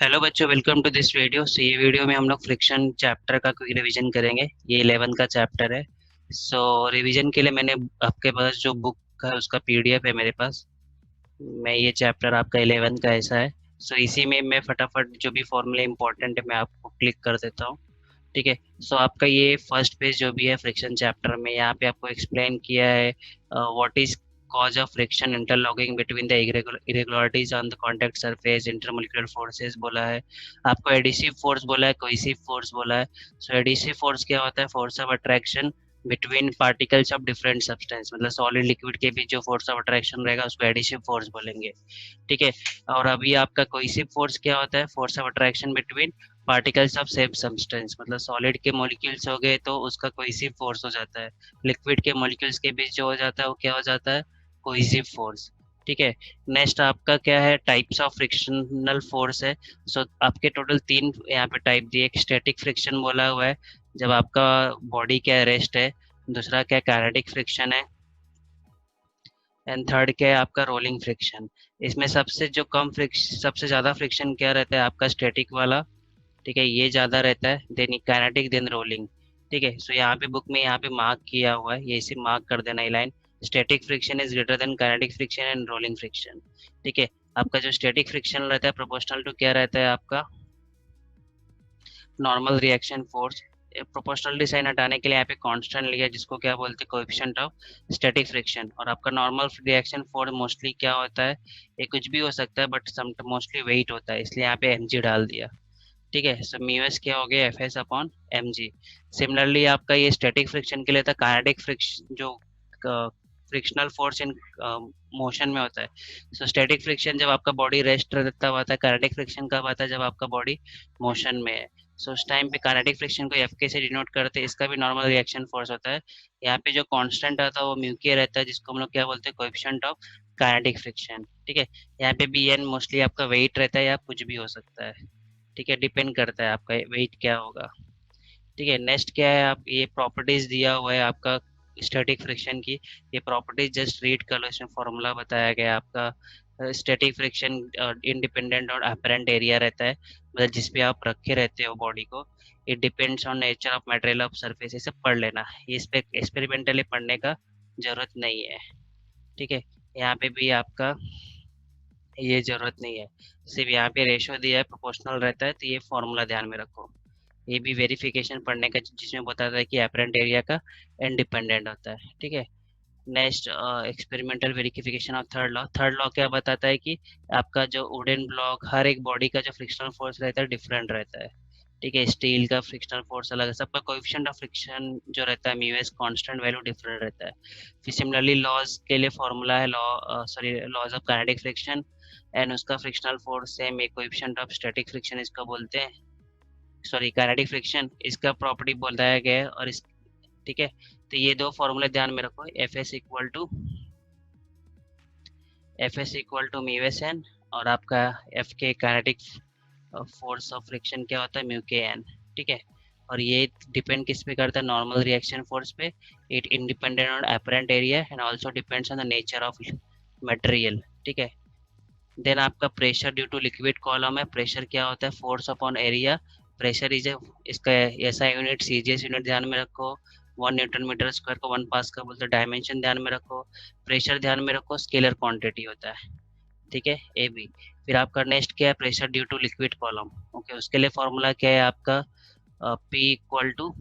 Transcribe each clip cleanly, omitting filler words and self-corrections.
Hello बच्चों, welcome to this video. ये video में हम लोग फ्रिक्शन चैप्टर का क्विक रिवीजन करेंगे। ये 11 का चैप्टर है। रिवीजन के लिए मैंने आपके पास जो बुक है उसका पीडीएफ है मेरे पास। मैं ये चैप्टर आपका 11 का ऐसा है। इसी में मैं फटाफट जो भी फॉर्मूले इंपॉर्टेंट है मैं आपको क्लिक कर देता हूँ। ठीक है। आपका ये फर्स्ट पेज जो भी है फ्रिक्शन चैप्टर में, यहाँ पे आपको एक्सप्लेन किया है what is cause of friction interlocking between the irregularities on the contact surface, intermolecular forces बोला है आपको, एडिसिव फोर्स बोला है, कोहेसिव फोर्स बोला है। एडिसिव फोर्स क्या होता है? Force of attraction between particles of different substance, मतलब सॉलिड लिक्विड के बीच जो फोर्स ऑफ अट्रैक्शन रहेगा उसको एडिसिव फोर्स बोलेंगे। ठीक है। और अभी आपका कोहेसिव फोर्स क्या होता है? Force of attraction between particles of same substance, मतलब सॉलिड के मॉलिक्यूल्स हो गए तो उसका कोहेसिव फोर्स हो जाता है। लिक्विड के मॉलिक्यूल्स के बीच जो हो जाता है वो क्या हो जाता है? Cohesive force. ठीक है। नेक्स्ट आपका क्या है? टाइप्स ऑफ फ्रिक्शनल फोर्स है। आपके टोटल 3 यहाँ पे टाइप दिए। एक स्टैटिक फ्रिक्शन बोला हुआ है, जब आपका बॉडी क्या रेस्ट है। दूसरा क्या? काइनेटिक फ्रिक्शन है। एंड थर्ड क्या है? आपका रोलिंग फ्रिक्शन। इसमें सबसे ज़्यादा फ्रिक्शन क्या रहता है? आपका स्टैटिक वाला। ठीक है, ये ज़्यादा रहता है, देन काइनेटिक, देन रोलिंग। ठीक है। यहाँ पे बुक में यहाँ पे मार्क किया हुआ है, ये इसे मार्क कर देना ये line. Static friction is greater than kinetic friction and rolling friction. ठीक है। आपका जो स्टैटिक फ्रिक्शन रहता है प्रोपोर्शनल टू क्या रहता है? आपका normal reaction force. Proportionality sign हटाने के लिए यहाँ पे कांस्टेंट लिया जिसको क्या बोलते हैं? Coefficient of static friction. और आपका नॉर्मल रिएक्शन फोर्स मोस्टली क्या होता है? ये कुछ भी हो सकता है बट सम मोस्टली वेट होता है, इसलिए यहाँ पे एमजी डाल दिया। ठीक है। म्यू एस क्या हो गया? F S upon M G. Similarly आपका ये स्टैटिक फ्रिक्शन के लिए था। काइनेटिक फ्रिक्शन जो फ्रिक्शनल फोर्स इन मोशन में होता है। स्टैटिक फ्रिक्शन जब आपका बॉडी रेस्ट रहता हुआ था। काइनेटिक फ्रिक्शन कब आता है? जब आपका बॉडी मोशन में है। उस टाइम पे काइनेटिक फ्रिक्शन को एफ के से डिनोट करते हैं। इसका भी नॉर्मल रिएक्शन फोर्स होता है। यहाँ पे जो कांस्टेंट आता है वो म्यू के रहता है, जिसको हम लोग क्या बोलते हैं? Coefficient of kinetic friction. ठीक है। यहाँ पे बी एन मोस्टली आपका वेट रहता है या कुछ भी हो सकता है। ठीक है, डिपेंड करता है आपका वेट क्या होगा। ठीक है। नेक्स्ट क्या है? आप ये प्रॉपर्टीज दिया हुआ है आपका स्टैटिक फ्रिक्शन की। ये प्रॉपर्टीज जस्ट रीड कर लो, इसमें फॉर्मूला बताया गया है आपका। स्टैटिक फ्रिक्शन इंडिपेंडेंट और अपेरेंट एरिया रहता है, मतलब जिस पे आप रखे रहते हो बॉडी को। It depends on nature of material of surface. ये सब पढ़ लेना, ये इस पे एक्सपेरिमेंटली पढ़ने का जरूरत नहीं है। ठीक है। यहाँ पे भी आपका ये जरूरत नहीं है, सिर्फ यहाँ पे रेशो दिया है, प्रोपोर्शनल रहता है, तो ये फॉर्मूला ध्यान में रखो। ये भी वेरिफिकेशन पढ़ने का जिसमें बताता है कि अपरेंट एरिया का इंडिपेंडेंट होता है। ठीक है। Next experimental verification of third law. Third law क्या बताता है कि आपका जो वुडन ब्लॉक, हर एक बॉडी का जो फ्रिक्शनल फोर्स रहता है डिफरेंट रहता है। ठीक है। स्टील का फ्रिक्शनल फोर्स अलग है, सबका कोएफिशिएंट ऑफ फ्रिक्शन जो रहता है mu S constant value different रहता है। फिर सिमिलरली लॉज के लिए फॉर्मूला है laws of kinetic friction and उसका फ्रिक्शनल फोर्स सेम है। कोएफिशिएंट ऑफ स्टैटिक फ्रिक्शन इसका बोलते हैं, काइनेटिक फ्रिक्शन इसका प्रॉपर्टी बताया गया है। और इस ठीक है, तो ये दो फॉर्मूले ध्यान में रखो। F S equal to mu S N, और आपका एफ के काइनेटिक फोर्स ऑफ फ्रिक्शन क्या होता है? म्यू के एन। ठीक है। और ये डिपेंड किस पे करता है? नॉर्मल रिएक्शन फोर्स पे। It independent on apparent area and also depends on the nature of material. ठीक है। देन आपका pressure due to liquid column है। प्रेशर क्या होता है? Force upon area. Pressure is इसका ऐसा यूनिट सीजीएस यूनिट ध्यान में रखो। 1 न्यूटन मीटर स्क्वायर को 1 पास्कल बोलते हैं। डायमेंशन ध्यान में रखो, प्रेशर ध्यान में रखो, स्केलर क्वांटिटी होता है। ठीक है, ए बी। फिर आपका नेक्स्ट क्या है? Pressure due to liquid column. Okay, उसके लिए फॉर्मूला क्या है आपका? P equal to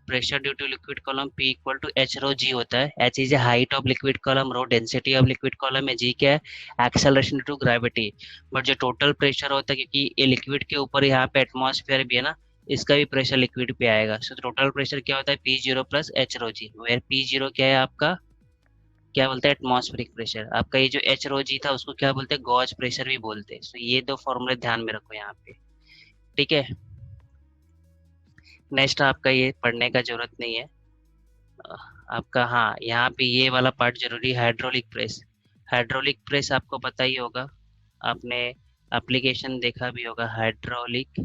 pressure due to liquid column, P equal to H rho G होता है। H is height of liquid column, rho density of liquid column है, G क्या है? Acceleration due to gravity. But जो total pressure होता है, क्योंकि ये लिक्विड के ऊपर यहाँ पे एटमॉस्फेयर भी है ना, इसका भी प्रेशर लिक्विड पे आएगा। सो टोटल प्रेशर क्या होता है? P zero plus H rho G, where P zero क्या है आपका? क्या बोलते हैं? Atmospheric pressure. आपका ये जो एच रो जी था उसको क्या बोलते हैं? गॉज प्रेशर भी बोलते हैं। सो ये दो फॉर्मूले ध्यान में रखो यहाँ पे। ठीक है। नेक्स्ट आपका ये पढ़ने का जरूरत नहीं है आपका। हाँ, यहाँ पे ये वाला पार्ट जरूरी, हाइड्रोलिक प्रेस। हाइड्रोलिक प्रेस आपको पता ही होगा, आपने एप्लीकेशन देखा भी होगा, हाइड्रोलिक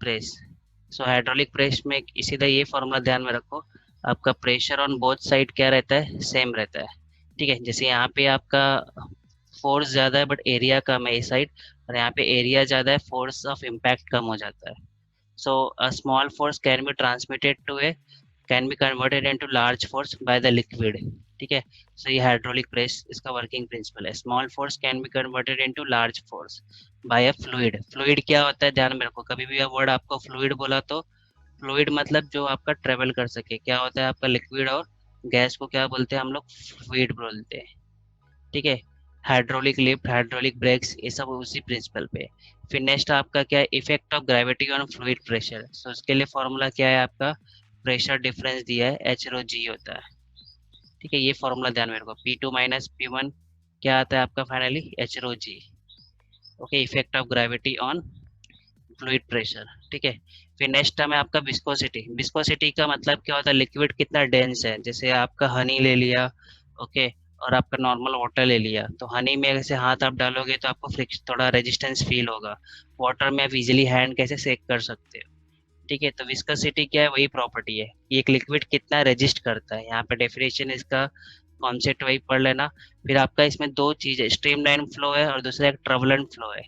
प्रेस। हाइड्रोलिक प्रेस में इसी तरह ये फॉर्मूला ध्यान में रखो। आपका प्रेशर ऑन बोथ साइड क्या रहता है? सेम रहता है। ठीक है। जैसे यहाँ पे आपका फोर्स ज्यादा है बट एरिया कम है इस साइड, और यहाँ पे एरिया ज़्यादा है, फोर्स ऑफ इम्पैक्ट कम हो जाता है। So a small force can be transmitted to a can be converted into large force by the liquid. ठीक है, सो ये हाइड्रोलिक प्रेस इसका वर्किंग प्रिंसिपल है। Small force can be converted into large force by a fluid. Fluid क्या होता है, ध्यान में रखो, कभी भी वर्ड आपको फ्लूइड बोला तो फ्लूइड मतलब जो आपका ट्रेवल कर सके। क्या होता है आपका लिक्विड और गैस को क्या बोलते हैं हम लोग, फ्लूइड बोलते हैं। ठीक है, हाइड्रोलिक लिफ्ट, हाइड्रोलिक ब्रेक्स, ये सब उसी प्रिंसिपल पे। फिर नेक्स्ट आपका क्या है, effect of gravity on fluid pressure. So उसके लिए फॉर्मूला क्या है आपका, प्रेशर डिफरेंस दिया है, एच रो जी होता है। ठीक है, ये फॉर्मूला ध्यान में रखो, P2 माइनस P1 क्या आता है आपका finally, H rho G. Okay, effect of gravity on fluid pressure. ठीक है, फिर नेक्स्ट टर्म है आपका विस्कोसिटी। विस्कोसिटी का मतलब क्या होता है, लिक्विड कितना डेंस है। जैसे आपका हनी ले लिया, ओके, और आपका नॉर्मल वाटर ले लिया, तो हनी में ऐसे हाथ आप डालोगे तो आपको फ्रिक्शन, थोड़ा रेजिस्टेंस फील होगा। वाटर में आप इजीली हैंड कैसे सेक कर सकते हो। ठीक है, तो विस्कोसिटी क्या है, वही प्रॉपर्टी है कि एक लिक्विड कितना रेजिस्ट करता है। यहाँ पे डेफिनेशन इसका कॉन्सेप्ट वही पढ़ लेना। फिर आपका इसमें दो चीज है, स्ट्रीमलाइन फ्लो है और दूसरा एक ट्रबुलेंट फ्लो है।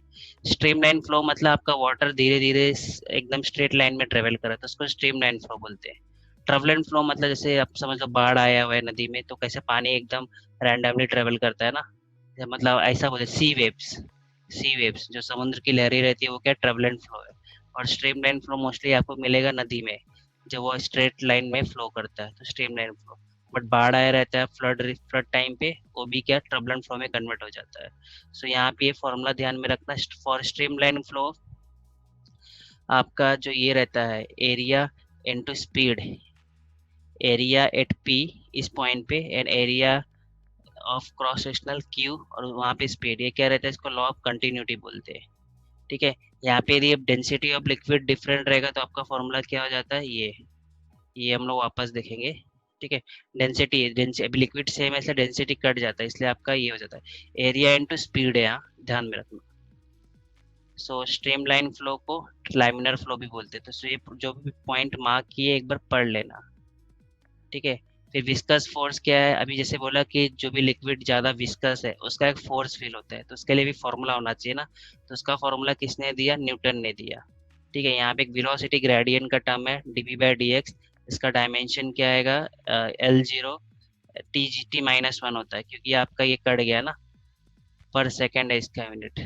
स्ट्रीमलाइन फ्लो मतलब आपका वाटर धीरे धीरे एकदम स्ट्रेट लाइन में ट्रेवल कर रहा है, तो उसको स्ट्रीमलाइन फ्लो बोलते हैं। ट्रबुलेंट फ्लो मतलब जैसे आप समझ लो बाढ़ आया हुआ है नदी में, तो कैसे पानी एकदम रैंडमली ट्रेवल करता है ना, मतलब ऐसा बोले सी वेव्स। सी वेव्स जो समुद्र की लहरें रहती है वो क्या ट्रबुलेंट फ्लो है। और स्ट्रीमलाइन फ्लो मोस्टली आपको मिलेगा नदी में, जब वो स्ट्रेट लाइन में फ्लो करता है तो स्ट्रीमलाइन फ्लो। बट बाढ़ आया रहता है, फ्लड फ्लड टाइम पे, वो भी क्या ट्रबुलेंट फ्लो में कन्वर्ट हो जाता है। सो यहाँ पे ये फॉर्मूला ध्यान में रखना, फॉर स्ट्रीमलाइन फ्लो आपका जो ये रहता है, area into speed, area at P इस पॉइंट पे and area of cross sectional Q और वहाँ पे स्पीड, ये क्या रहता है, इसको लॉ ऑफ कंटिन्यूटी बोलते हैं। ठीक है, यहाँ पे यदि डेंसिटी ऑफ लिक्विड डिफरेंट रहेगा तो आपका फॉर्मूला क्या हो जाता है, ये हम लोग वापस देखेंगे। ठीक है, डेंसिटी डेंसिटी अभी लिक्विड सेम है इसलिए डेंसिटी कट जाता है, इसलिए आपका ये हो जाता है एरिया इनटू स्पीड है, यहाँ ध्यान में रखना। सो स्ट्रीमलाइन फ्लो को लामिनर फ्लो भी बोलते हैं। तो ये जो भी पॉइंट मार्क किए एक बार पढ़ लेना। ठीक है, फिर विस्कस फोर्स क्या है, अभी जैसे बोला कि जो भी लिक्विड ज़्यादा विस्कस है उसका एक फोर्स फील होता है, तो उसके लिए भी फॉर्मूला होना चाहिए ना। तो उसका फॉर्मूला किसने दिया, न्यूटन ने दिया। ठीक है, यहाँ पे एक वेलोसिटी ग्रेडियंट का टर्म है dv/dx, इसका डायमेंशन क्या आएगा, L0 t/-1 होता है, क्योंकि आपका ये कट गया ना, पर सेकेंड है इसका यूनिट।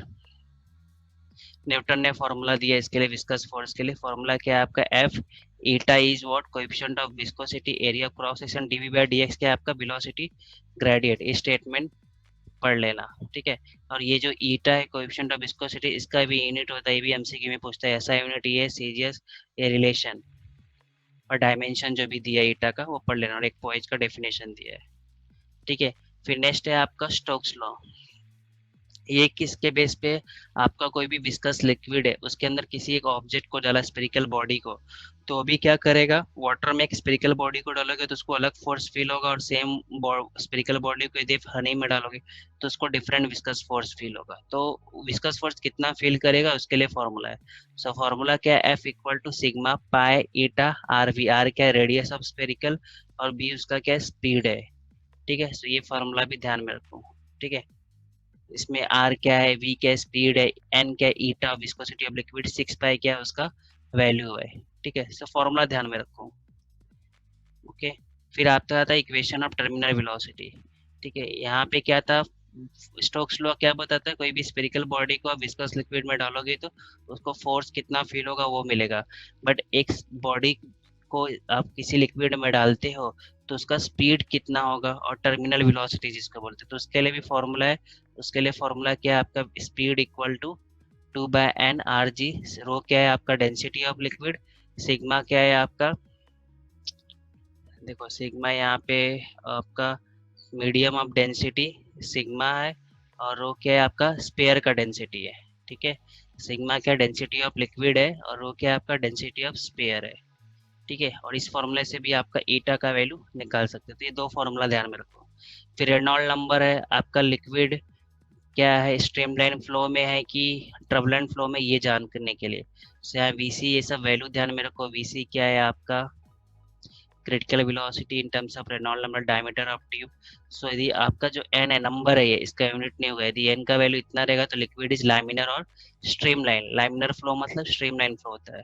न्यूटन ने फॉर्मूला दिया इसके लिए, विस्कस फोर्स के लिए फॉर्मूला क्या है आपका, F eta is what, coefficient of viscosity, area cross section, dv/dx क्या है आपका वेलोसिटी ग्रेडियंट। ये स्टेटमेंट पढ़ लेना। ठीक है, और ये जो ईटा है कोएफिशिएंट ऑफ विस्कोसिटी, इसका भी यूनिट होता है, ये भी एमसीक्यू में पूछता है, ऐसा यूनिट ये सीजीएस, ये रिलेशन और डायमेंशन जो भी दिया है ईटा का वो पढ़ लेना, और एक पॉइंट का डेफिनेशन दिया है। ठीक है, फिर नेक्स्ट है आपका स्टोक्स लॉ। ये किसके बेस पे, आपका कोई भी विस्कस लिक्विड है उसके अंदर किसी एक ऑब्जेक्ट को डाला, स्पेरिकल बॉडी को, तो अभी क्या करेगा, वाटर में एक स्पेरिकल बॉडी को डालोगे तो उसको अलग फोर्स फील होगा, और सेम स्पेरिकल बॉडी को यदि हनी में डालोगे तो उसको डिफरेंट विस्कस फोर्स फील होगा। तो विस्कस फोर्स कितना फील करेगा उसके लिए फॉर्मूला है। सो फॉर्मूला क्या है, F equal to sigma pi eta R V, R क्या है रेडियस ऑफ स्पेरिकल और बी उसका क्या है स्पीड है। ठीक है, सो ये फॉर्मूला भी ध्यान में रखो। ठीक है, इसमें आर क्या है, वी क्या स्पीड है, एन क्या ईटा विस्कोसिटी ऑफ लिक्विड, 6 पाई क्या है उसका वैल्यू है। ठीक है, सो फॉर्मूला ध्यान में रखो। ओके, फिर आता था इक्वेशन ऑफ टर्मिनल वेलोसिटी। ठीक है, यहाँ पे क्या था, स्टोक्स लॉ क्या बताता है, कोई भी स्पेरिकल बॉडी को आप विस्कस लिक्विड में डालोगे तो उसको फोर्स कितना फील होगा वो मिलेगा। बट एक बॉडी को आप किसी लिक्विड में डालते हो तो उसका स्पीड कितना होगा और टर्मिनल वेलोसिटी जिसको बोलते हैं, तो उसके लिए भी फॉर्मूला है। उसके लिए फॉर्मूला क्या है आपका, स्पीड इक्वल टू 2/n/r(g), रो क्या है आपका डेंसिटी ऑफ लिक्विड, सिग्मा क्या है आपका, देखो सिग्मा यहाँ पे आपका मीडियम ऑफ डेंसिटी सिग्मा है, और रो क्या है आपका स्पेयर का डेंसिटी है। ठीक है, सिग्मा क्या डेंसिटी ऑफ लिक्विड है और रो क्या आपका डेंसिटी ऑफ स्पेयर है। ठीक है, और इस फॉर्मूले से भी आपका ईटा का वैल्यू निकाल सकते हो, तो ये दो फॉर्मूला ध्यान में रखो। फिर रेनॉल्ड नंबर है आपका, लिक्विड क्या है स्ट्रीमलाइन फ्लो में है कि टर्बुलेंट फ्लो में, ये जानने के लिए। यहाँ वीसी ये सब वैल्यू ध्यान में रखो, वीसी क्या है आपका critical velocity in terms of Reynold number diameter of tube. So यदि आपका जो एन है नंबर है ये इसका यूनिट नहीं होगा, यदि एन का वैल्यू इतना रहेगा तो लिक्विड इज लैमिनर और स्ट्रीमलाइन। लैमिनर फ्लो मतलब स्ट्रीमलाइन फ्लो होता है।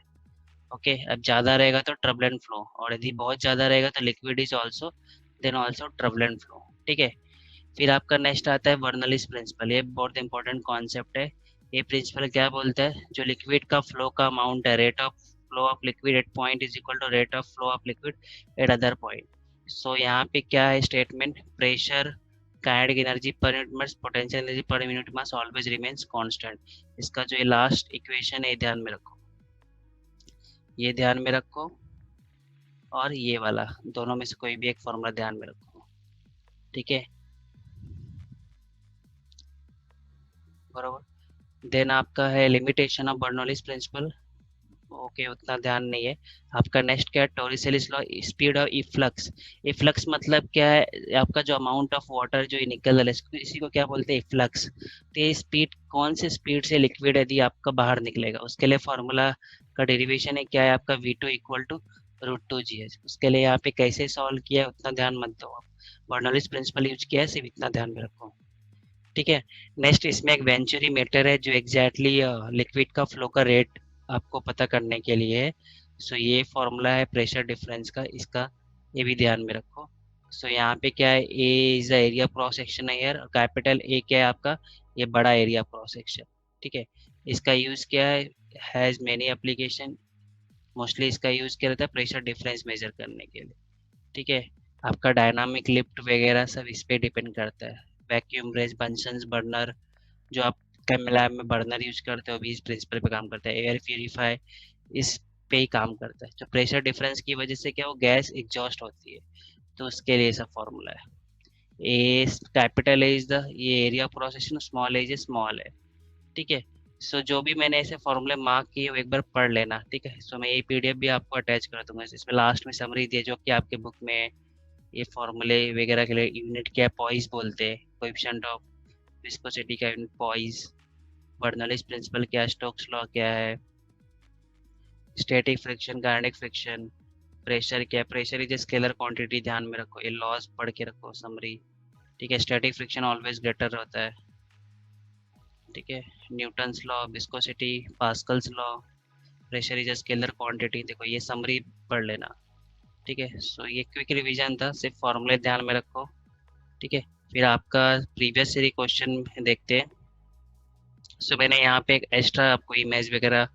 ओके, अब ज़्यादा रहेगा तो ट्रबलेंट फ्लो, और यदि बहुत ज़्यादा रहेगा तो liquid is also then also turbulent flow. ठीक है, फिर आपका नेक्स्ट आता है बर्नौलीज प्रिंसिपल। ये बहुत इंपॉर्टेंट कॉन्सेप्ट है। ये प्रिंसिपल क्या बोलता है, जो लिक्विड का फ्लो का अमाउंट है, rate of flow of liquid at point is equal to rate of flow of liquid at other point. So यहाँ पे क्या है statement, pressure, kinetic energy per unit mass, potential energy per unit mass always remains constant. इसका जो ये last equation है ध्यान में रखो, ये ध्यान में रखो, और ये वाला दोनों में से कोई भी एक फॉर्मूला ध्यान में रखो। ठीक है, बरोबर। देन आपका है limitation of Bernoulli's principle. Okay, उतना ध्यान नहीं है। आपका नेक्स्ट क्या है, टोरिसेलिस लॉ, स्पीड और इफ्लक्स। इफ्लक्स मतलब क्या है, आपका जो अमाउंट ऑफ वाटर जो निकल रहा है इसी को क्या बोलते हैं, इफ्लक्स। तो ये स्पीड, कौन से स्पीड से लिक्विड यदि आपका बाहर निकलेगा, उसके लिए फॉर्मूला का डेरिवेशन है क्या है आपका, V2 इक्वल टू √2gh। उसके लिए यहाँ पे कैसे सॉल्व किया है उतना ध्यान मत दो आप, बर्नौलीज प्रिंसिपल यूज किया है सिर्फ इतना ध्यान में रखो। ठीक है, नेक्स्ट इसमें एक वेंचुरी मीटर है जो एग्जैक्टली लिक्विड का फ्लो का रेट आपको पता करने के लिए है। सो ये फॉर्मूला है प्रेशर डिफरेंस का, इसका ये भी ध्यान में रखो। सो यहाँ पे क्या है, A is the area cross section air, capital A क्या है आपका, ये बड़ा एरिया क्रॉस सेक्शन। ठीक है, इसका यूज क्या है, हैज मेनी एप्लीकेशन। मोस्टली इसका यूज किया जाता है प्रेशर डिफरेंस मेजर करने के लिए। ठीक है, आपका डायनामिक लिफ्ट वगैरह सब इस पे डिपेंड करता है। वैक्यूम रेज बंसन्स बर्नर, जो आप केम लैब में बर्नर यूज करते हो भी इस प्रिंसिपल पे काम करता है। एयर प्यूरीफाई इस पे ही काम करता है। जो प्रेशर डिफरेंस की वजह से क्या वो गैस एग्जॉस्ट होती है, तो उसके लिए सब फॉर्मूला है। A capital A is the ये area procession, small A is small है। ठीक है, सो जो भी मैंने ऐसे फॉर्मूले मार्क किए वो एक बार पढ़ लेना। ठीक है, सो मैं ये पीडीएफ भी आपको अटैच कर दूंगा, इसमें लास्ट में समरी दी है जो कि आपके बुक में ये फॉर्मूले वगैरह के लिए यूनिट क्या है, पॉइस बोलते हैं, कोएफिशिएंट ऑफ विस्कोसिटी का यूनिट पॉइस, बर्नौलीज प्रिंसिपल क्या है, स्टोक्स लॉ क्या है, static friction, kinetic friction, pressure क्या है, प्रेशर इज स्केलर क्वांटिटी, ध्यान में रखो, ये लॉज पढ़ के रखो समरी। ठीक है, स्टैटिक फ्रिक्शन ऑलवेज ग्रेटर होता है। ठीक है, Newton's law, viscosity, Pascal's law, pressure is scalar quantity, देखो ये समरी पढ़ लेना। ठीक है, सो ये क्विक रिवीजन था, सिर्फ फॉर्मूले ध्यान में रखो। ठीक है, फिर आपका प्रीवियस सीरीज क्वेश्चन देखते हैं। सो मैंने यहाँ पे एक एक्स्ट्रा आपको इमेज वगैरह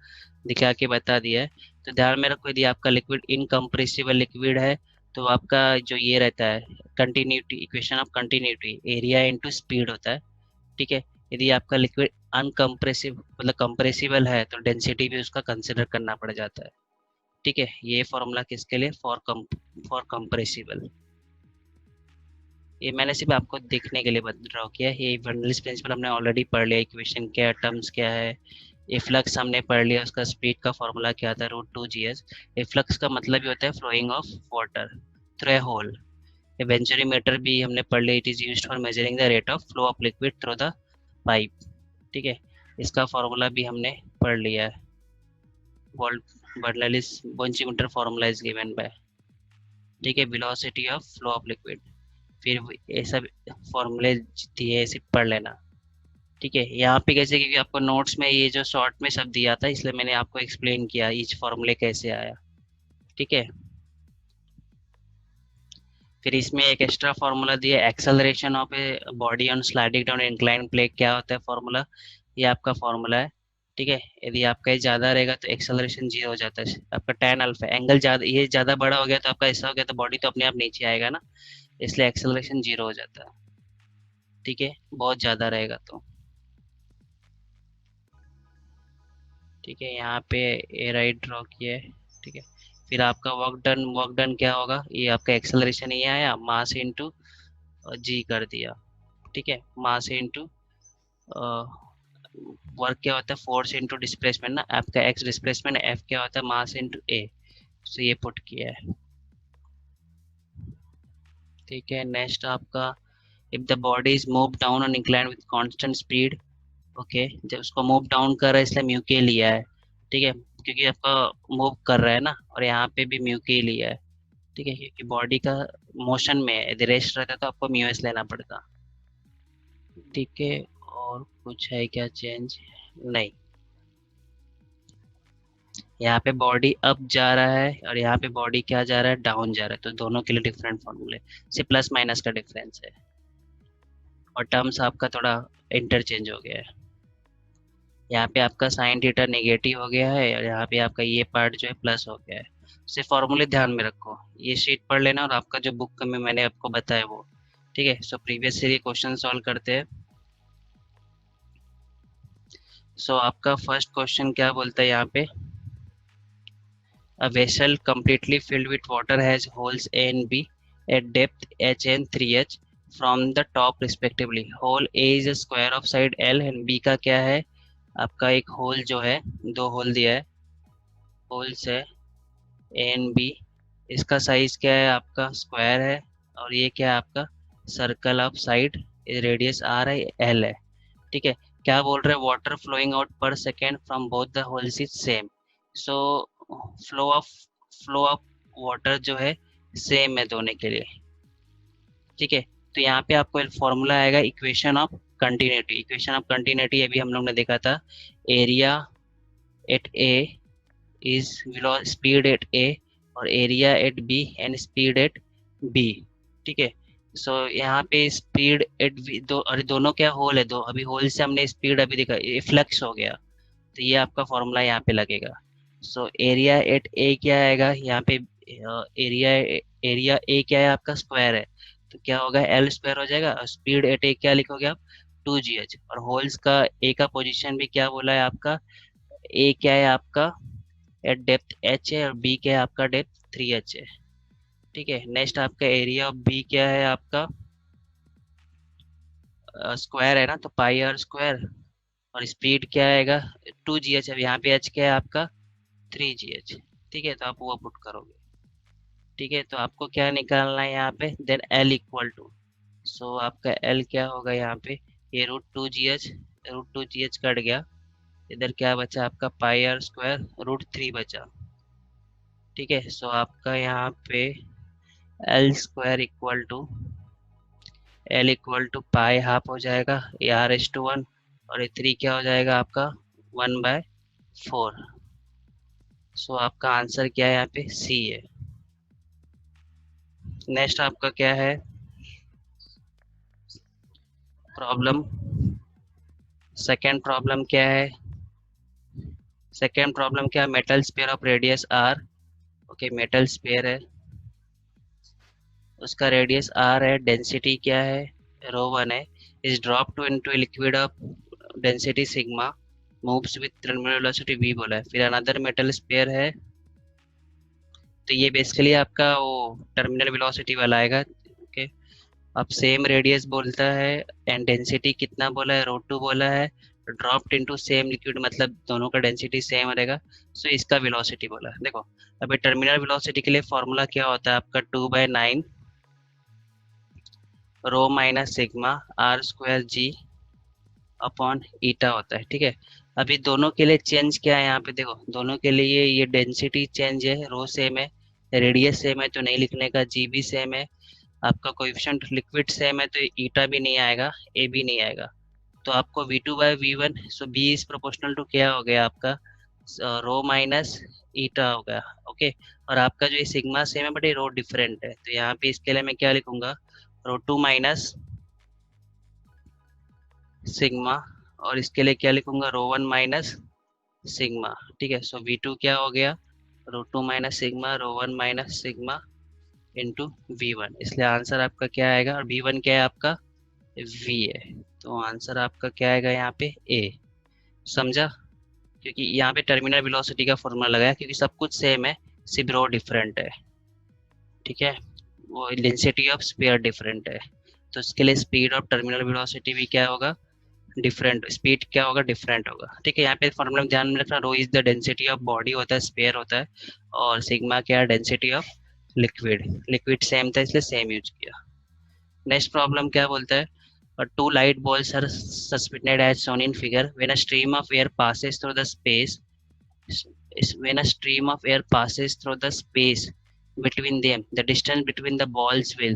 दिखा के बता दिया है, तो ध्यान में रखो, यदि आपका लिक्विड इनकम्प्रेसिबल लिक्विड है तो आपका जो ये रहता है continuity, equation of continuity, area into speed होता है। ठीक है, यदि आपका लिक्विड अनकम्प्रेसिव मतलब कंप्रेसिबल है तो डेंसिटी भी उसका कंसिडर करना पड़ जाता है। ठीक है, ये फॉर्मूला किसके लिए, फॉर कंप्रेसिबल। ये मैंने सिर्फ आपको देखने के लिए ड्रॉ किया है। ये बर्नौलीज प्रिंसिपल हमने ऑलरेडी पढ़ लिया, इक्वेशन क्या है, टर्म्स क्या है। एफ्लक्स हमने पढ़ लिया, उसका स्पीड का फॉर्मूला क्या था, √2gh। एफ्लक्स का मतलब ही होता है flowing of water through a hole. Venturimeter भी हमने पढ़ लिया, it is used for measuring the rate of flow of liquid through the pipe. ठीक है, इसका फॉर्मूला भी हमने पढ़ लिया है, Bernoulli's venturimeter formula is given by. ठीक है, velocity of flow of liquid, फिर ये सब फॉर्मूले दिए ऐसे पढ़ लेना। ठीक है, यहाँ पे कैसे, क्योंकि आपको नोट्स में ये जो शॉर्ट में सब दिया था इसलिए मैंने आपको एक्सप्लेन किया ईच फॉर्मूले कैसे आया। ठीक है, फिर इसमें एक एक्स्ट्रा फार्मूला दिया, acceleration of a body on sliding down incline plane, क्या होता है फार्मूला, ये आपका फार्मूला है। ठीक है, यदि आपका ये ज़्यादा रहेगा तो एक्सेलरेशन 0 हो जाता है। आपका tan अल्फा एंगल ज़्यादा, ये ज़्यादा बड़ा हो गया तो आपका ऐसा हो गया तो बॉडी तो अपने आप नीचे आएगा ना, इसलिए एक्सेलरेशन 0 हो जाता है। ठीक है, बहुत ज़्यादा रहेगा तो। ठीक है, यहाँ पे ए राइट ड्रॉ किया है। ठीक है, फिर आपका वर्क डन क्या होगा, ये आपका एक्सेलरेशन ये आया, मास इनटू जी कर दिया। ठीक है, मास इनटू वर्क क्या होता है, फोर्स इनटू डिस्प्लेसमेंट ना, आपका एक्स डिस्प्लेसमेंट, एफ क्या होता है, मास इनटू ए। सो ये पुट किया है। ठीक है, नेक्स्ट आपका, if the body is move down on incline with constant speed. Okay, जब उसको मूव डाउन कर रहा है इसलिए म्यू के लिया है। ठीक है, क्योंकि आपका मूव कर रहा है ना, और यहाँ पे भी म्यू के लिया है। ठीक है, क्योंकि बॉडी का मोशन में है, यदि रेस्ट रहता तो आपको म्यूएस लेना पड़ता। ठीक है, और कुछ है क्या चेंज? नहीं, यहाँ पे बॉडी अप जा रहा है और यहाँ पे बॉडी क्या जा रहा है, डाउन जा रहा है, तो दोनों के लिए डिफरेंट फॉर्मूले, सिर्फ प्लस माइनस का डिफरेंस है और टर्म्स आपका थोड़ा इंटरचेंज हो गया है। यहाँ पे आपका साइन थीटा नेगेटिव हो गया है और यहाँ पे आपका ये पार्ट जो है प्लस हो गया है। सिर्फ फॉर्मूले ध्यान में रखो, ये शीट पढ़ लेना और आपका जो बुक में मैंने आपको बताया वो। ठीक है, so previous series question solve करते हैं। सो आपका फर्स्ट क्वेश्चन क्या बोलता है यहाँ पे, a vessel completely filled with water has holes A and B at depth h and 3h from the top respectively. Hole A is a square of side L and B का क्या है आपका, एक होल जो है, दो whole दिया है, होल्स है ए एंड बी, इसका साइज क्या है आपका, स्क्वायर है, और ये क्या है आपका, circle of side, radius R है, एल है। ठीक है, क्या बोल रहे हैं, water flowing out per second from both the holes is same. So flow of flow of water जो है सेम है दोनों के लिए। ठीक है, तो यहाँ पे आपको एक फॉर्मूला आएगा, equation of continuity. Equation of continuity अभी हम लोग ने देखा था, area at A is speed at A और area at B and speed at B. ठीक है, सो यहाँ पे स्पीड एट बी दो, अरे दोनों क्या होल है, दो अभी होल से हमने स्पीड अभी देखा, ये फ्लक्स हो गया, तो ये आपका फॉर्मूला यहाँ पे लगेगा। सो एरिया एट ए क्या आएगा यहाँ पे, एरिया एरिया ए क्या है आपका, स्क्वायर है, तो क्या होगा, एल स्क्वायर हो जाएगा, और स्पीड एट ए क्या लिखोगे आप, 2gh, और होल्स का ए का पोजीशन भी क्या बोला है आपका, ए क्या है आपका एट डेप्थ एच है और बी क्या है आपका डेप्थ 3h है। ठीक है, नेक्स्ट आपका एरिया ऑफ बी क्या है आपका, स्क्वायर है ना, तो पाई आर स्क्वायर, और स्पीड क्या आएगा, 2gh, अब यहाँ पे एच क्या है आपका, 3gh। ठीक है, तो आप वो पुट करोगे। ठीक है, तो आपको क्या निकालना है यहाँ पे, देन एल इक्वल टू, सो आपका एल क्या होगा यहाँ पे, ये √2gh, √2gh कट गया, इधर क्या बचा आपका, पाई आर स्क्वायर √3 बचा। ठीक है, सो आपका यहाँ पे L square equal to, L equal to pi half हो जाएगा, ये r/1, और ये 3 क्या हो जाएगा आपका, 1/4। सो आपका आंसर क्या है यहाँ पे, सी है। नेक्स्ट आपका क्या है प्रॉब्लम, सेकेंड प्रॉब्लम क्या है, सेकेंड प्रॉब्लम क्या, metal sphere of radius R. Okay, metal sphere है, उसका रेडियस आर है, डेंसिटी क्या है, ρ1 है, is drop to into liquid of density sigma, moves with terminal velocity v बोला है। फिर अनदर मेटल स्पेयर है, तो ये बेसिकली आपका वो टर्मिनल वेलोसिटी वाला आएगा। ओके, अब सेम रेडियस बोलता है एंड डेंसिटी कितना बोला है, ρ2 बोला है, ड्रॉप्ड इनटू सेम लिक्विड मतलब दोनों का डेंसिटी सेम रहेगा, सो इसका वेलोसिटी बोला है। देखो अभी टर्मिनल वेलोसिटी के लिए फॉर्मूला क्या होता है आपका, 2/9 rho minus sigma R square G upon eta होता है। ठीक है, अभी दोनों के लिए चेंज क्या है यहाँ पे, देखो दोनों के लिए ये डेंसिटी चेंज है, रो सेम है, रेडियस सेम है तो नहीं लिखने का, जी भी सेम है, आपका कोएफिशिएंट लिक्विड सेम है तो ईटा भी नहीं आएगा, ए भी नहीं आएगा, तो आपको v2/v1, so B is proportional to क्या हो गया आपका, रो माइनस ईटा हो गया। ओके, और आपका जो ये सिग्मा सेम है बट ये रो डिफरेंट है, तो यहाँ पे इसके लिए मैं क्या लिखूंगा, रो2 माइनस सिग्मा, और इसके लिए क्या लिखूंगा, रो1 माइनस सिग्मा। ठीक है, सो v2 क्या हो गया, रो2 माइनस सिग्मा, रो1 माइनस सिग्मा इंटू v1, इसलिए आंसर आपका क्या आएगा, और v1 क्या है आपका, v है, तो आंसर आपका क्या आएगा यहाँ पे, a। समझा, क्योंकि यहाँ पे टर्मिनल वेलोसिटी का फॉर्मूला लगाया, क्योंकि सब कुछ सेम है, सिर्फ रो डिफरेंट है। ठीक है, वो डेंसिटी ऑफ स्फीयर डिफरेंट है, तो इसके लिए स्पीड ऑफ टर्मिनल वेलोसिटी भी क्या होगा, डिफरेंट, स्पीड क्या होगा, डिफरेंट होगा। ठीक है, यहाँ पे फॉर्मूला में ध्यान में रखना, rho is the density of body होता है, स्पेयर होता है, और सिग्मा क्या है, density of liquid, liquid same था इसलिए सेम यूज किया। नेक्स्ट प्रॉब्लम क्या बोलता है, two light balls are suspended as shown in figure when a stream of air passes through the space, when a stream of air passes through the space between them, the distance between the balls will,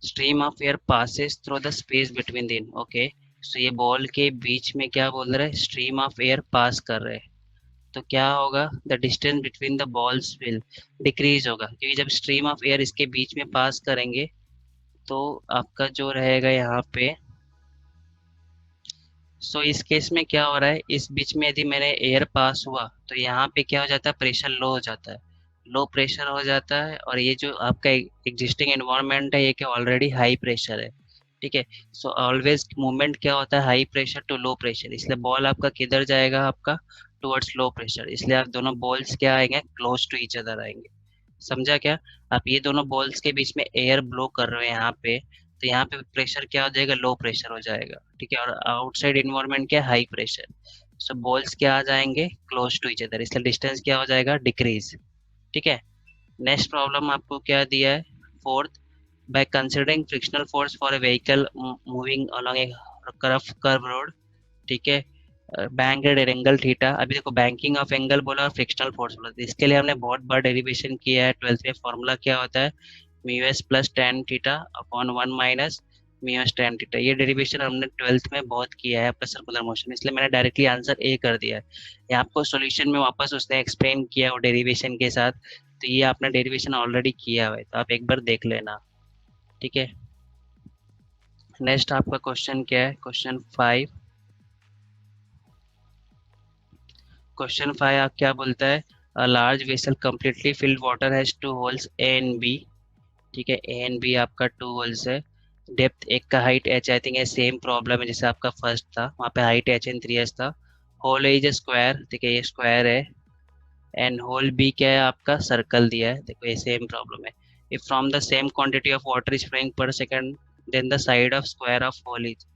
stream of air passes through the space between them. Okay, so ये ball के बीच में क्या बोल रहा है, stream of air pass कर रहे हैं, तो क्या होगा, the distance between the balls will decrease होगा, क्योंकि जब स्ट्रीम ऑफ एयर इसके बीच में पास करेंगे तो आपका जो रहेगा यहाँ पे, सो इस केस में क्या हो रहा है, इस बीच में यदि मैंने एयर पास हुआ तो यहाँ पे क्या हो जाता है, प्रेशर लो हो जाता है, लो प्रेशर हो जाता है, और ये जो आपका एग्जिस्टिंग एनवायरनमेंट है ये क्या ऑलरेडी हाई प्रेशर है। ठीक है, सो ऑलवेज मूवमेंट क्या होता है, high pressure to low pressure, इसलिए बॉल आपका किधर जाएगा, आपका टुवर्ड्स लो प्रेशर, इसलिए आप दोनों बॉल्स क्या आएंगे, क्लोज टू ईच अदर आएंगे। समझा क्या, आप ये दोनों बॉल्स के बीच में एयर ब्लो कर रहे हो यहाँ पे, तो यहाँ पे प्रेशर क्या हो जाएगा, लो प्रेशर हो जाएगा। ठीक है, और आउटसाइड इन्वायरमेंट क्या है, हाई प्रेशर, सो बॉल्स क्या आ जाएंगे, क्लोज टू ईच अदर, इसलिए डिस्टेंस क्या हो जाएगा, डिक्रीज। ठीक है, नेक्स्ट प्रॉब्लम आपको क्या दिया है, fourth, by considering frictional force for a vehicle moving along a curve road, ठीक है, बैंक एट एंगल थीटा, अभी देखो बैंकिंग ऑफ एंगल बोला और फ्रिक्शनल फोर्स बोला, तो इसके लिए हमने बहुत बार डेरिवेशन किया है, 12th में फॉर्मूला क्या होता है, mu S plus tan theta upon 1 minus mu S tan theta, ये डेरिवेशन हमने 12th में बहुत किया है आपका सर्कुलर मोशन, इसलिए मैंने डायरेक्टली आंसर ए कर दिया है। ये आपको सॉल्यूशन में वापस उसने एक्सप्लेन किया वो डेरिवेशन के साथ, तो ये आपने डेरिवेशन ऑलरेडी किया हुआ है, तो आप एक बार देख लेना। ठीक है, नेक्स्ट आपका क्वेश्चन क्या है, क्वेश्चन 5, क्वेश्चन 5 आप क्या बोलता है, a large vessel completely filled water has two holes A and B, ठीक है, ए एंड बी आपका टू होल्स है, डेप्थ एक का हाइट एच, आई थिंक ये सेम प्रॉब्लम है जैसे आपका फर्स्ट था, वहाँ पे हाइट एच एंड 3 एच था, hole A is A square, ठीक है ये स्क्वायर है, एंड होल बी क्या है आपका, सर्कल दिया है, देखो ये सेम प्रॉब्लम है, if from the same quantity of water is flowing per second then the side of square of hole is,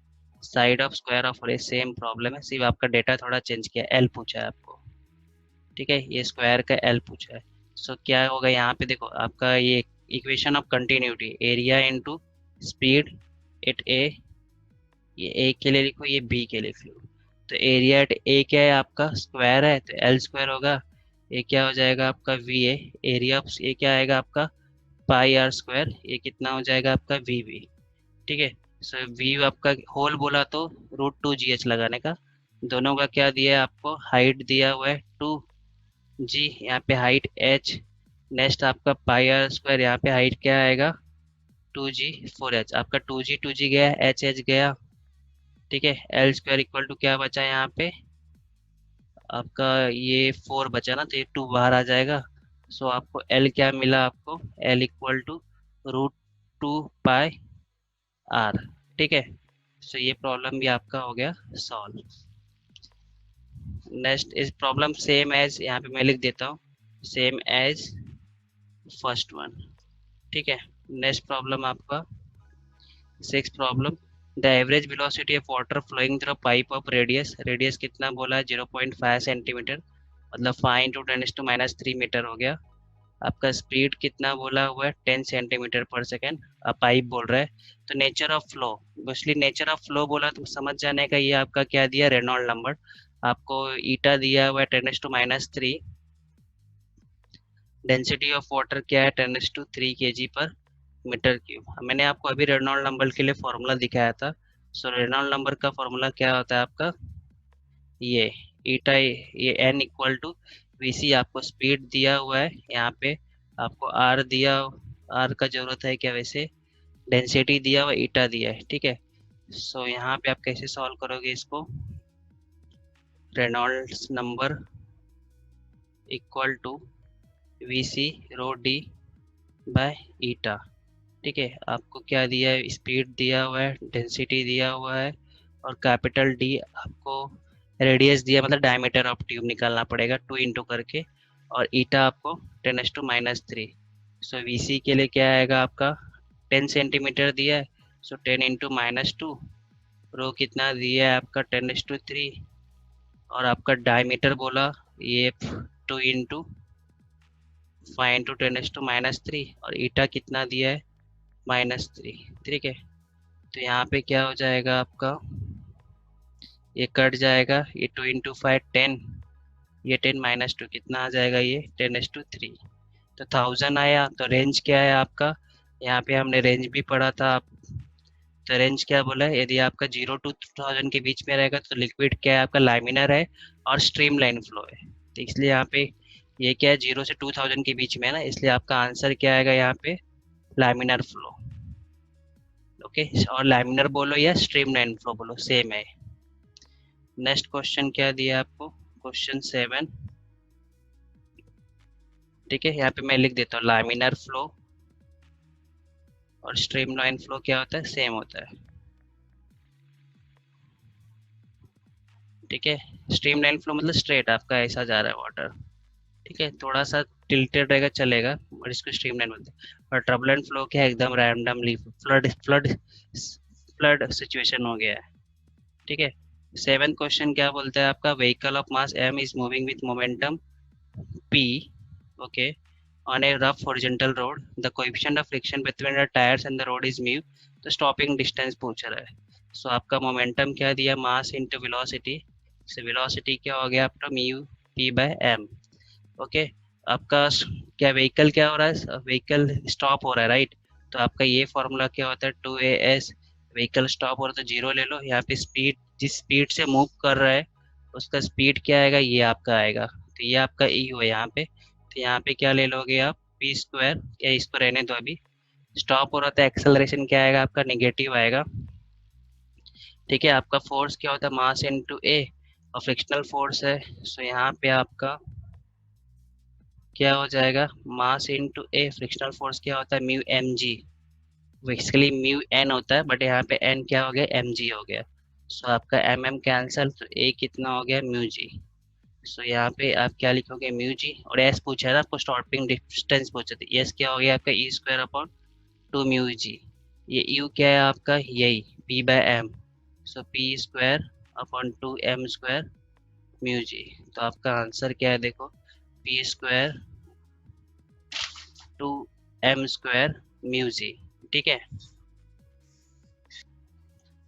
side of square of hole, same problem है, सिर्फ आपका डेटा थोड़ा चेंज किया, एल पूछा है आपको। ठीक है, ये स्क्वायर का एल पूछा है, सो क्या होगा यहाँ पे, देखो आपका ये equation of continuity, area into speed at A, ये ए के लिए लिखो, ये बी के लिए लिखो, तो एरिया एट ए क्या है आपका, स्क्वायर है, तो एल स्क्वायर होगा, ये क्या हो जाएगा आपका वी ए, एरिया ऑफ ए क्या आएगा आपका पाई आर स्क्वायर, ये कितना हो जाएगा आपका वी बी। ठीक है, सो वी आपका होल बोला तो रूट टू जी एच लगाने का, दोनों का क्या दिया है आपको, हाइट दिया हुआ है टू जी, यहाँ पे हाइट एच, नेक्स्ट आपका पाई आर स्क्वायर, यहाँ पे हाइट क्या आएगा, टू जी फोर एच, आपका टू जी गया, एच एच गया। ठीक है, एल स्क्वायर इक्वल टू क्या बचा यहाँ पे आपका, ये फोर बचा ना, तो ये टू बाहर आ जाएगा, सो आपको एल क्या मिला, आपको L equal to root two pi R. ठीक है, सो ये प्रॉब्लम भी आपका हो गया सॉल्व। नेक्स्ट इस प्रॉब्लम सेम एज, यहाँ पे मैं लिख देता हूँ सेम एज फर्स्ट वन। ठीक है, नेक्स्ट प्रॉब्लम आपका six problem, the average velocity of water flowing through pipe of radius, radius कितना बोला है 0.5 सेंटीमीटर, मतलब 5 इंटू 10⁻³ मीटर हो गया, आपका स्पीड कितना बोला हुआ है 10 सेंटीमीटर पर सेकेंड, आप पाइप बोल रहे हैं, तो nature of flow, mostly nature of flow बोला तो समझ जाने का, ये आपका क्या दिया, रेनॉल्ड नंबर, आपको ईटा दिया हुआ है 10⁻³ डेंसिटी ऑफ वाटर क्या है 10⁻³ kg पर मीटर क्यूब, मैंने आपको अभी रेनॉल्ड नंबर के लिए फॉर्मूला दिखाया था, सो रेनॉल्ड नंबर का फॉर्मूला क्या होता है आपका, ये ईटा, ये एन इक्वल टू वी सी, आपको स्पीड दिया हुआ है यहाँ पे, आपको आर दिया, आर का जरूरत है क्या वैसे, डेंसिटी दिया हुआ, ईटा दिया है। ठीक है, सो यहाँ पे आप कैसे सॉल्व करोगे इसको, Reynolds number equal to V C rho D by eta. ठीक है, आपको क्या दिया है, स्पीड दिया हुआ है, डेंसिटी दिया हुआ है, और कैपिटल डी आपको रेडियस दिया, मतलब डायमीटर ऑफ ट्यूब निकालना पड़ेगा 2 इंटू करके, और ईटा आपको 10⁻³ सो वी सी के लिए क्या आएगा आपका 10 सेंटीमीटर दिया है, सो 10 इंटू -2, रो कितना दिया है आपका 10⁻3, और आपका डायमीटर बोला ये 2 इंटू 5 इंटू 10⁻³ और ईटा कितना दिया है -3। ठीक है, तो यहाँ पे क्या हो जाएगा आपका, ये कट जाएगा, ये 2 इंटू 5 10, ये 10 -2 कितना आ जाएगा, ये 10⁻3। तो 1000 आया, तो रेंज क्या है आपका, यहाँ पे हमने रेंज भी पढ़ा था। तो रेंज क्या बोला है, यदि आपका 0 to 2000 के बीच में रहेगा तो लिक्विड क्या है आपका, लामिनर है और स्ट्रीम लाइन फ्लो है। तो इसलिए यहाँ पे ये क्या है, 0 से 2000 के बीच में है ना, इसलिए आपका आंसर क्या आएगा यहाँ पे, लामिनर फ्लो। ओके, और लामिनर बोलो या स्ट्रीम लाइन फ्लो बोलो, सेम है। नेक्स्ट क्वेश्चन क्या दिया आपको, क्वेश्चन 7। ठीक है, यहाँ पे मैं लिख देता हूँ, लामिनर फ्लो और स्ट्रीम लाइन फ्लो क्या होता है, सेम होता है। ठीक है, स्ट्रीम लाइन फ्लो मतलब स्ट्रेट आपका ऐसा जा रहा है वाटर। ठीक है, थोड़ा सा टिल्टेड रहेगा चलेगा, और इसको स्ट्रीम लाइन बोलते हैं। और टर्बुलेंट फ्लो क्या है, एकदम randomly flood flood flood situation हो गया है। ठीक है, सेवेंथ क्वेश्चन क्या बोलता है आपका, vehicle of mass m is moving with momentum p, okay, on a rough horizontal road, the coefficient of friction between the tires and the road is mu, तो स्टॉपिंग डिस्टेंस पूछ रहा है। So आपका momentum क्या दिया, mass into velocity, so velocity क्या हो गया आपका, mu p by m। Okay, आपका क्या व्हीकल क्या हो रहा है, व्हीकल स्टॉप हो रहा है, राइट। तो आपका ये फॉर्मूला क्या होता है, 2as, व्हीकल स्टॉप हो रहा है तो जीरो ले लो, यहाँ पे स्पीड, जिस स्पीड से मूव कर रहा है उसका स्पीड क्या आएगा, ये आपका आएगा, तो ये आपका ई हुआ यहाँ पे। तो यहाँ पे क्या ले लोगे आप, पी स्क्वायर, या इसको रहने दो अभी। स्टॉप हो रहा था, एक्सेलरेशन क्या आएगा आपका, नेगेटिव आएगा। ठीक है, आपका फोर्स क्या होता है, मास इनटू ए, और फ्रिक्शनल फोर्स है, सो यहाँ पे आपका क्या हो जाएगा, mass into A, frictional force क्या होता है, mu M G. Basically mu N होता है, बट यहाँ पे एन क्या हो गया, एम जी हो गया। सो आपका एम एम कैंसल, तो ए कितना हो गया, म्यू जी। सो यहाँ पे आप क्या लिखोगे, म्यू जी, और एस पूछा है ना आपको, स्टॉपिंग डिस्टेंस पूछा था, एस क्या हो गया आपका, E square upon 2 mu G. ये यू क्या है आपका, यही P by M, so P square upon 2 m square mu G. तो आपका आंसर क्या है देखो, P square 2 m square mu G. ठीक है,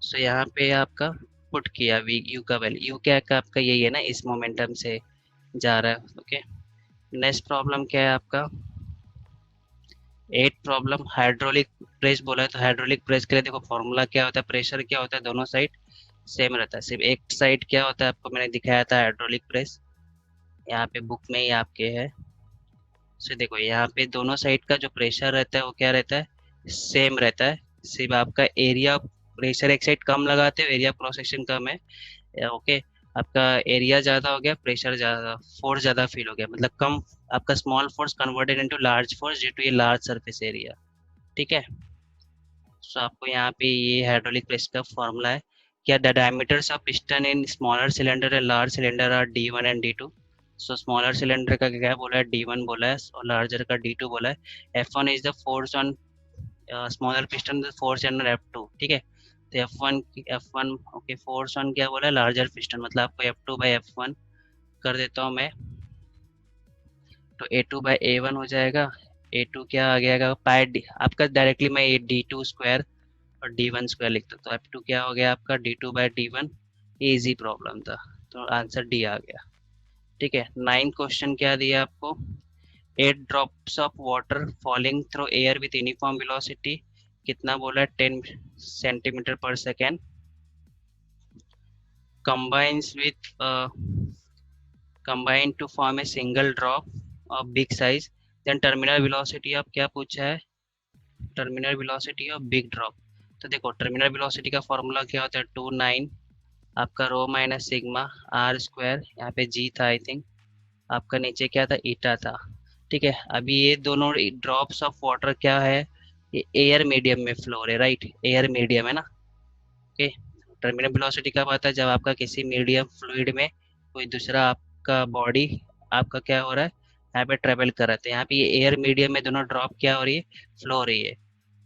सो यहाँ पे आपका पुट किया वी यू का वैल्यू, यू क्या का आपका यही है ना, इस मोमेंटम से जा रहा है। ओके, नेक्स्ट प्रॉब्लम क्या है आपका, 8 प्रॉब्लम, हाइड्रोलिक प्रेस बोला है, तो हाइड्रोलिक प्रेस के लिए देखो फॉर्मूला क्या होता है, प्रेशर क्या होता है, दोनों साइड सेम रहता है, सिर्फ एक साइड क्या होता है आपको मैंने दिखाया था, हाइड्रोलिक प्रेस यहाँ पे बुक में ही आपके है। सो देखो यहाँ पे दोनों साइड का जो प्रेशर रहता है वो क्या रहता है, सेम रहता है, सिर्फ आपका एरिया, प्रेशर एक साइड कम लगाते हो, एरिया क्रॉस सेक्शन कम है। ओके, आपका एरिया ज़्यादा हो गया, प्रेशर ज़्यादा, फोर्स ज़्यादा फील हो गया, मतलब कम, आपका small force converted into large force due to ये लार्ज सरफेस एरिया। ठीक है, सो आपको यहाँ पे ये हाइड्रोलिक प्रेस का फॉर्मूला है। क्या the diameters of piston in smaller cylinder and large cylinder are D1 and D2। So smaller cylinder का क्या बोला है, D1 बोला है, और लार्जर का D2 बोला है। F1 is the force on smaller piston, the force under F2। ठीक है, तो F1 ओके, फोर्स ऑन क्या बोला है, लार्जर पिस्टन, मतलब आपको F2 बाई F1 कर देता हूँ मैं, तो A2 बाई A1 हो जाएगा। A2 क्या आ गया पाई डी, आपका डायरेक्टली मैं D2 स्क्वायर और D1 स्क्वायर लिखता, तो F2 क्या हो गया आपका, D2 बाई D1। ये इजी प्रॉब्लम था, तो आंसर डी आ गया। ठीक है, 9 क्वेश्चन क्या दिया आपको, 8 drops of water falling through air with uniform velocity, कितना बोला है, 10 सेंटीमीटर पर second, combines with combine to form a single drop of big size, then terminal velocity of क्या पूछा है, terminal velocity of big drop. तो देखो terminal velocity का फॉर्मूला क्या होता है, 29 आपका रो माइनस सिग्मा आर स्क्वायर, यहाँ पे जी था आई थिंक, आपका नीचे क्या था, ईटा था। ठीक है, अभी ये दोनों ड्रॉप्स ऑफ वाटर क्या है, ये एयर मीडियम में फ्लो हो रहे, राइट, एयर मीडियम है ना। ओके, टर्मिनल वेलोसिटी कब आता है, जब आपका किसी मीडियम फ्लूइड में कोई दूसरा आपका बॉडी आपका क्या हो रहा है, यहाँ पे ट्रेवल कर रहा है, तो यहाँ पे ये एयर मीडियम में दोनों ड्रॉप क्या हो रही है, फ्लो हो रही है।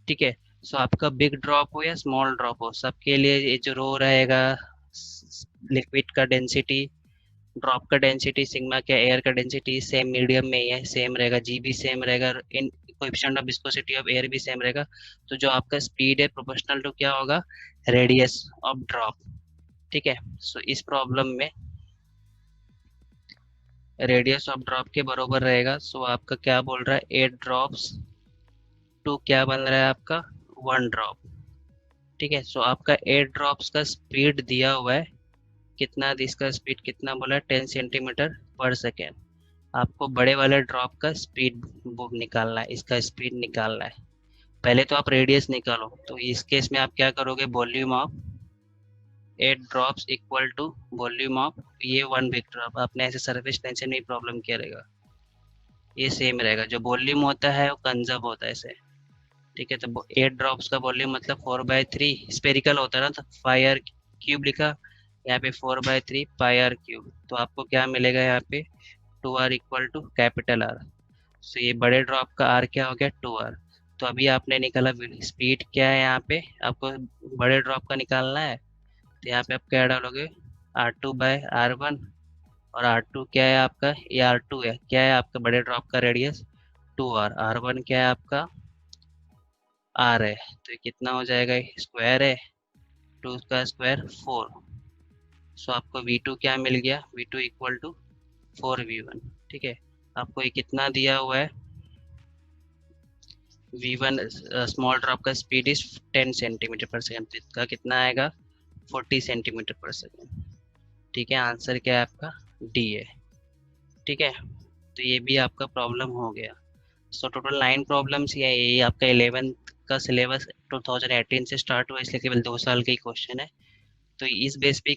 ठीक है, सो आपका बिग ड्रॉप हो या स्मॉल ड्रॉप हो, सबके लिए ये जो रो रहेगा, लिक्विड का डेंसिटी, ड्रॉप का डेंसिटी सिग्मा, क्या एयर का डेंसिटी सेम मीडियम में ही है, सेम रहेगा, जी भी सेम रहेगा, in coefficient of viscosity of air भी सेम रहेगा। तो जो आपका स्पीड है प्रोपोर्शनल टू क्या होगा, रेडियस ऑफ ड्रॉप। ठीक है, सो इस प्रॉब्लम में रेडियस ऑफ ड्रॉप के बरोबर रहेगा। सो आपका क्या बोल रहा है, 8 ड्रॉप्स टू क्या बन रहा है आपका, 1 ड्रॉप। ठीक है, सो आपका 8 ड्रॉप्स का स्पीड दिया हुआ है, कितना इसका स्पीड कितना बोला है, 10 सेंटीमीटर पर सेकेंड। आपको बड़े वाले ड्रॉप का स्पीड वो निकालना है, इसका स्पीड निकालना है। पहले तो आप रेडियस निकालो, तो इस केस में आप क्या करोगे, volume of 8 drops equal to volume of ये 1 बिग ड्रॉप। आपने ऐसे सरफेस टेंशन में प्रॉब्लम किया रहेगा, ये सेम रहेगा। जो वॉल्यूम होता है वो कंजर्व होता है ऐसे। ठीक है, तो 8 ड्रॉप्स का वॉल्यूम मतलब 4/3 स्पेरिकल होता है ना, तो पाई आर क्यूब लिखा, यहाँ पे 4/3 पाई आर क्यूब। तो आपको क्या मिलेगा यहाँ पे, 2r equal to capital R. So ये बड़े ड्रॉप का आर क्या हो गया, 2r। तो अभी आपने निकाला स्पीड क्या है, यहाँ पे आपको बड़े ड्रॉप का निकालना है। तो यहाँ पे आप क्या डालोगे, r2/r1। और r2 क्या है आपका, ये r2 है, क्या है आपका बड़े ड्रॉप का रेडियस 2r, r1 क्या है आपका r है। तो ये कितना हो जाएगा, स्क्वायर है, 2 का स्क्वायर 4। सो आपको V2 क्या मिल गया, V2 इक्वल टू 4v1। ठीक है, आपको ये कितना दिया हुआ है, V1 स्मॉल ड्रॉप का स्पीड इज 10 सेंटीमीटर पर सेकेंड, तो इसका कितना आएगा, 40 सेंटीमीटर पर सेकेंड। ठीक है, आंसर क्या है आपका, डी है। ठीक है, तो ये भी आपका प्रॉब्लम हो गया। सो टोटल 9 प्रॉब्लम्स, ये आपका 11th का सिलेबस 2018 से स्टार्ट हुआ, इसलिए केवल 2 साल का ही क्वेश्चन है। तो इस बेस पे